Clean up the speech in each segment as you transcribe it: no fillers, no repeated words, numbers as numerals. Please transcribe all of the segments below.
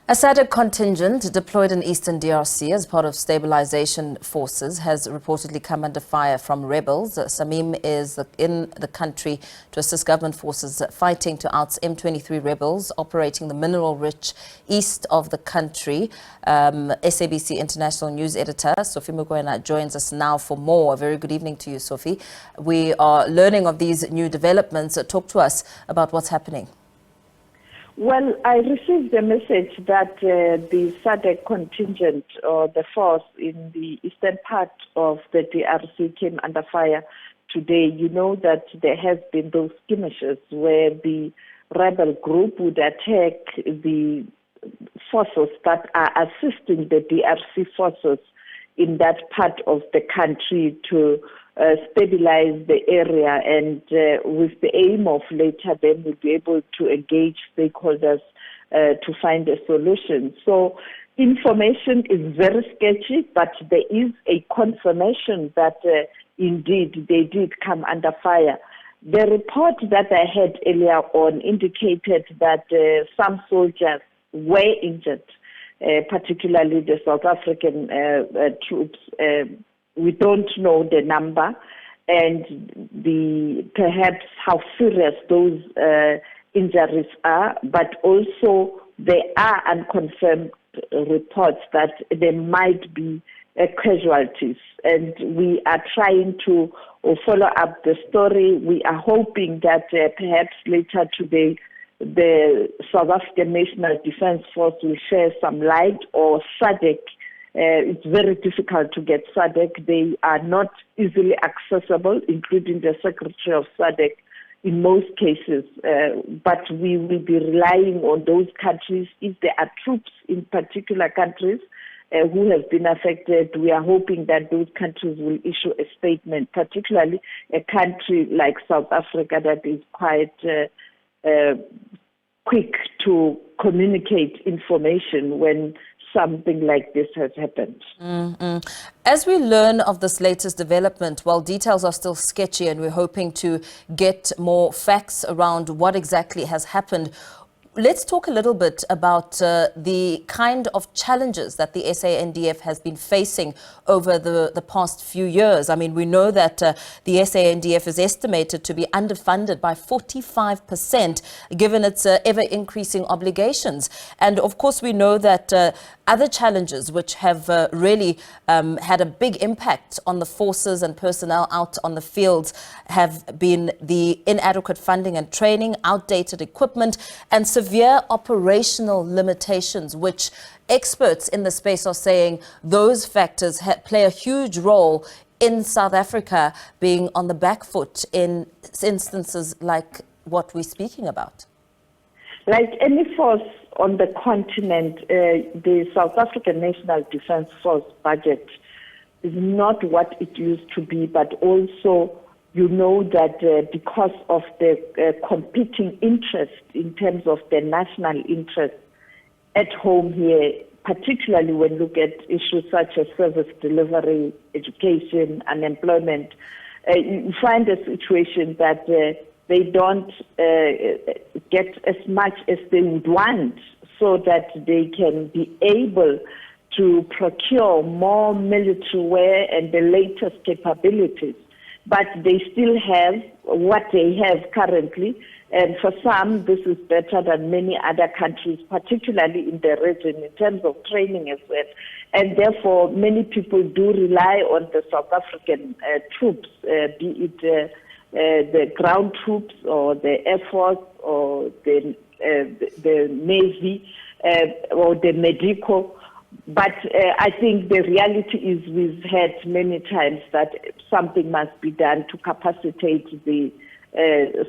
A SADC contingent deployed in Eastern DRC as part of stabilisation forces has reportedly come under fire from rebels. SAMIM is in the country to assist government forces fighting to oust M23 rebels operating the mineral-rich east of the country. SABC international news editor Sophie Mokoena joins us now for more. A very good evening to you, Sophie. We are learning of these new developments. Talk to us about what's happening. Well, I received a message that the SADC contingent or the force in the eastern part of the DRC came under fire today. You know that there has been those skirmishes where the rebel group would attack the forces that are assisting the DRC forces in that part of the country to stabilize the area, and with the aim of later then we'll be able to engage stakeholders to find a solution. So information is very sketchy, but there is a confirmation that indeed they did come under fire. The report that I had earlier on indicated that some soldiers were injured, particularly the South African troops. We don't know the number and perhaps how serious those injuries are, but also there are unconfirmed reports that there might be casualties, and we are trying to follow up the story. We are hoping that perhaps later today the South African National Defence Force will share some light, or SADC. It's very difficult to get SADC. They are not easily accessible, including the Secretary of SADC in most cases. But we will be relying on those countries. If there are troops in particular countries who have been affected, we are hoping that those countries will issue a statement, particularly a country like South Africa that is quite quick to communicate information when something like this has happened. As we learn of this latest development, while details are still sketchy and we're hoping to get more facts around what exactly has happened, let's talk a little bit about the kind of challenges that the SANDF has been facing over the past few years. I mean, we know that the SANDF is estimated to be underfunded by 45%, given its ever-increasing obligations. And of course, we know that other challenges which have really had a big impact on the forces and personnel out on the fields have been the inadequate funding and training, outdated equipment, and severe operational limitations, which experts in the space are saying those factors play a huge role in South Africa being on the back foot in instances like what we're speaking about. Like any force on the continent, the South African National Defence Force budget is not what it used to be, but also you know that because of the competing interest in terms of the national interest at home here, particularly when you look at issues such as service delivery, education, unemployment, you find a situation that they don't get as much as they would want, so that they can be able to procure more military wear and the latest capabilities. But they still have what they have currently, and for some this is better than many other countries, particularly in the region in terms of training as well. And therefore many people do rely on the South African troops, be it the ground troops or the Air Force or the Navy or the medical. But I think the reality is we've heard many times that something must be done to capacitate the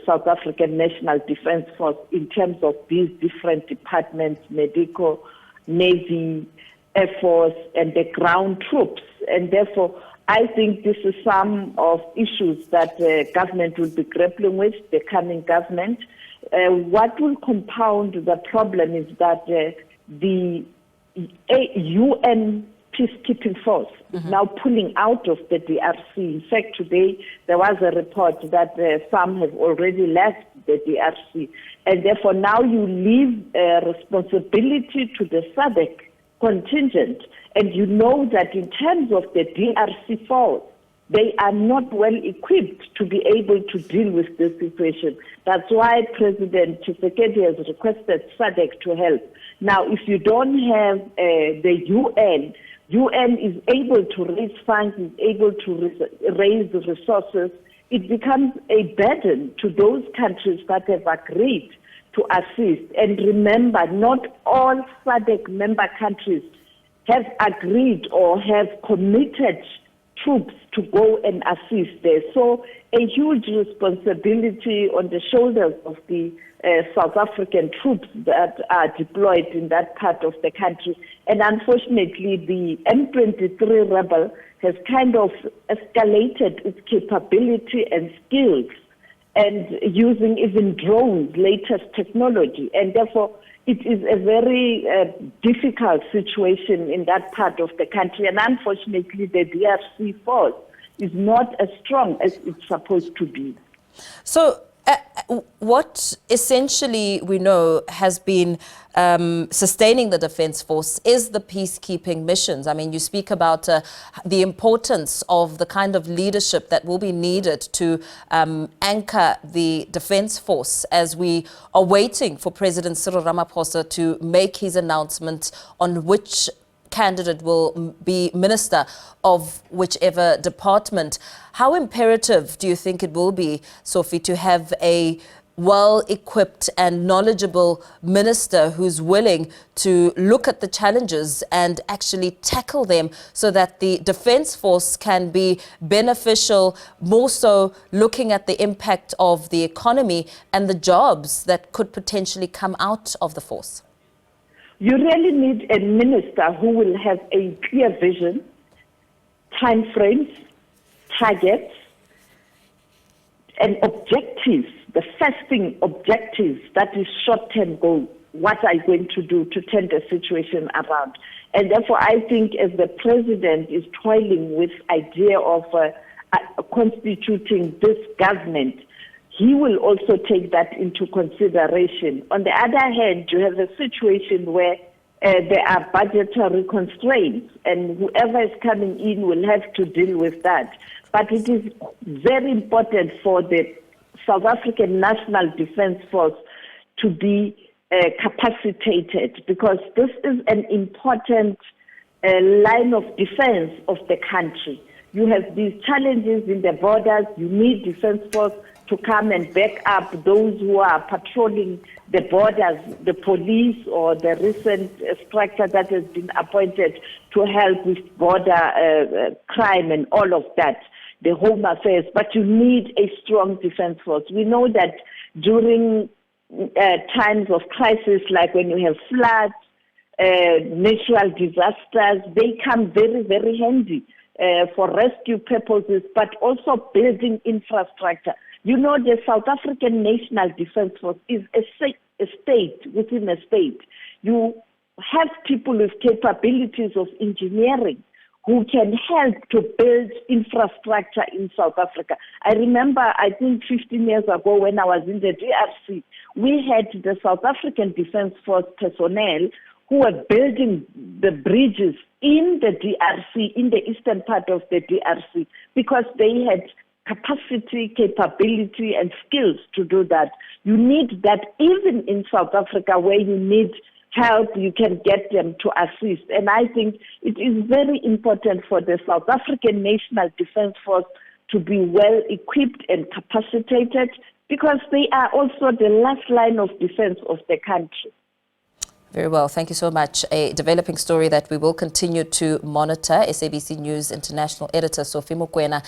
South African National Defence Force in terms of these different departments, medical, Navy, Air Force, and the ground troops. And therefore, I think this is some of issues that the government will be grappling with, the coming government. What will compound the problem is that the UN peacekeeping force is now pulling out of the DRC. In fact, today there was a report that some have already left the DRC. And therefore now you leave responsibility to the SADC contingent. And you know that in terms of the DRC force, they are not well equipped to be able to deal with this situation. That's why President Tshisekedi has requested SADC to help. Now, if you don't have the UN is able to raise funds, is able to raise the resources, it becomes a burden to those countries that have agreed to assist. And remember, not all SADC member countries have agreed or have committed troops to go and assist there. So a huge responsibility on the shoulders of the South African troops that are deployed in that part of the country. And unfortunately, the M23 rebel has kind of escalated its capability and skills and using even drones, latest technology. And therefore, it is a very difficult situation in that part of the country. And unfortunately, the DRC force is not as strong as it's supposed to be. So what essentially we know has been sustaining the Defence Force is the peacekeeping missions. I mean, you speak about the importance of the kind of leadership that will be needed to anchor the Defence Force as we are waiting for President Cyril Ramaphosa to make his announcement on which candidate will be minister of whichever department. How imperative do you think it will be, Sophie, to have a well-equipped and knowledgeable minister who's willing to look at the challenges and actually tackle them so that the Defence Force can be beneficial, more so looking at the impact of the economy and the jobs that could potentially come out of the force? You really need a minister who will have a clear vision, timeframes, targets, and objectives, the first thing, objectives, that is short-term goal. What are you going to do to turn the situation around? And therefore, I think as the president is toiling with idea of constituting this government, he will also take that into consideration. On the other hand, you have a situation where there are budgetary constraints, and whoever is coming in will have to deal with that. But it is very important for the South African National Defence Force to be capacitated, because this is an important line of defence of the country. You have these challenges in the borders. You need Defence Force to come and back up those who are patrolling the borders, the police or the recent structure that has been appointed to help with border crime and all of that, the Home Affairs. But you need a strong Defence Force. We know that during times of crisis, like when you have floods, natural disasters, they come very, very handy for rescue purposes, but also building infrastructure. You know, the South African National Defence Force is a state within a state. You have people with capabilities of engineering who can help to build infrastructure in South Africa. I remember, I think 15 years ago when I was in the DRC, we had the South African Defence Force personnel who were building the bridges in the DRC, in the eastern part of the DRC, because they had capacity, capability, and skills to do that. You need that even in South Africa, where you need help, you can get them to assist. And I think it is very important for the South African National Defence Force to be well equipped and capacitated, because they are also the last line of defence of the country. Very well. Thank you so much. A developing story that we will continue to monitor. SABC News International Editor Sophie Mokoena